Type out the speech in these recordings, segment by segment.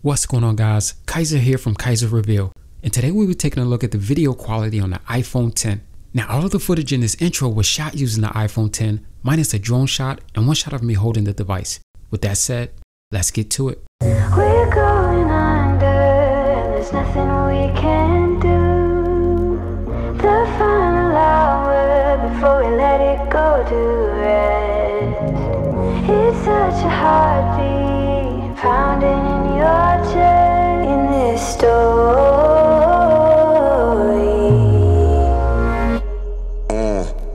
What's going on, guys? Keyser here from KeyserReveal, and today we'll be taking a look at the video quality on the iPhone 10. Now, all of the footage in this intro was shot using the iPhone 10, minus a drone shot and one shot of me holding the device. With that said, let's get to it. We're going under, there's nothing we can do. The final hour before we let it go to rest. It's such a heartbeat pounding in your chest in this story.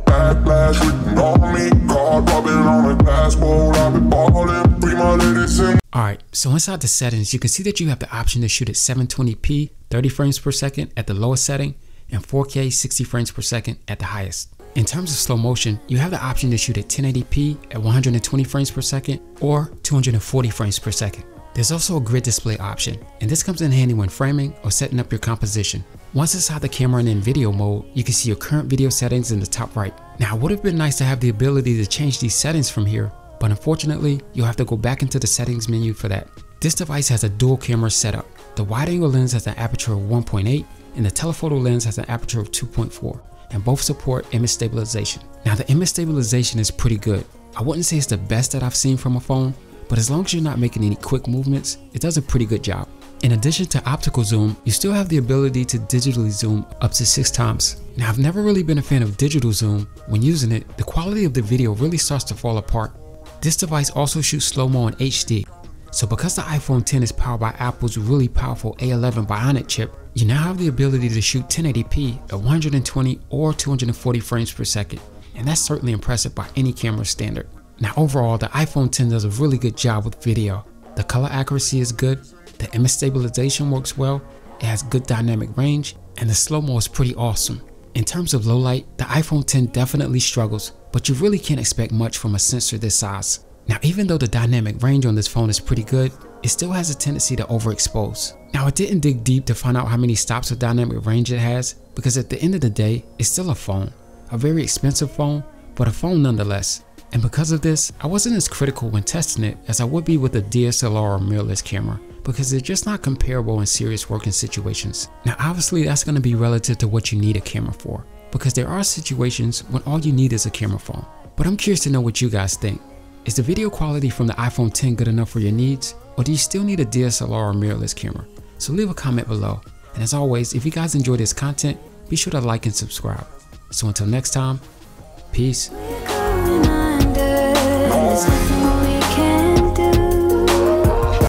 Backlash written on me, card rubbing on a dashboard. I've been balling, bring my ladies in. Alright, so inside the settings, you can see that you have the option to shoot at 720p, 30 frames per second at the lowest setting, and 4K 60 frames per second at the highest. In terms of slow motion, you have the option to shoot at 1080p at 120 frames per second or 240 frames per second. There's also a grid display option, and this comes in handy when framing or setting up your composition. Once inside the camera and in video mode, you can see your current video settings in the top right. Now, it would have been nice to have the ability to change these settings from here, but unfortunately, you'll have to go back into the settings menu for that. This device has a dual camera setup. The wide angle lens has an aperture of 1.8 and the telephoto lens has an aperture of 2.4, and both support image stabilization. Now, the image stabilization is pretty good. I wouldn't say it's the best that I've seen from a phone, but as long as you're not making any quick movements, it does a pretty good job. In addition to optical zoom, you still have the ability to digitally zoom up to 6 times. Now, I've never really been a fan of digital zoom. When using it, the quality of the video really starts to fall apart. This device also shoots slow-mo in HD. So because the iPhone 10 is powered by Apple's really powerful A11 Bionic chip, you now have the ability to shoot 1080p at 120 or 240 frames per second. And that's certainly impressive by any camera standard. Now, overall, the iPhone 10 does a really good job with video. The color accuracy is good, the image stabilization works well, it has good dynamic range, and the slow-mo is pretty awesome. In terms of low light, the iPhone 10 definitely struggles, but you really can't expect much from a sensor this size. Now, even though the dynamic range on this phone is pretty good, it still has a tendency to overexpose. Now, I didn't dig deep to find out how many stops of dynamic range it has, because at the end of the day, it's still a phone. A very expensive phone, but a phone nonetheless. And because of this, I wasn't as critical when testing it as I would be with a DSLR or mirrorless camera, because they're just not comparable in serious working situations. Now, obviously that's going to be relative to what you need a camera for, because there are situations when all you need is a camera phone. But I'm curious to know what you guys think. Is the video quality from the iPhone 10 good enough for your needs, or do you still need a DSLR or mirrorless camera? So leave a comment below. And as always, if you guys enjoy this content, be sure to like and subscribe. So until next time, peace.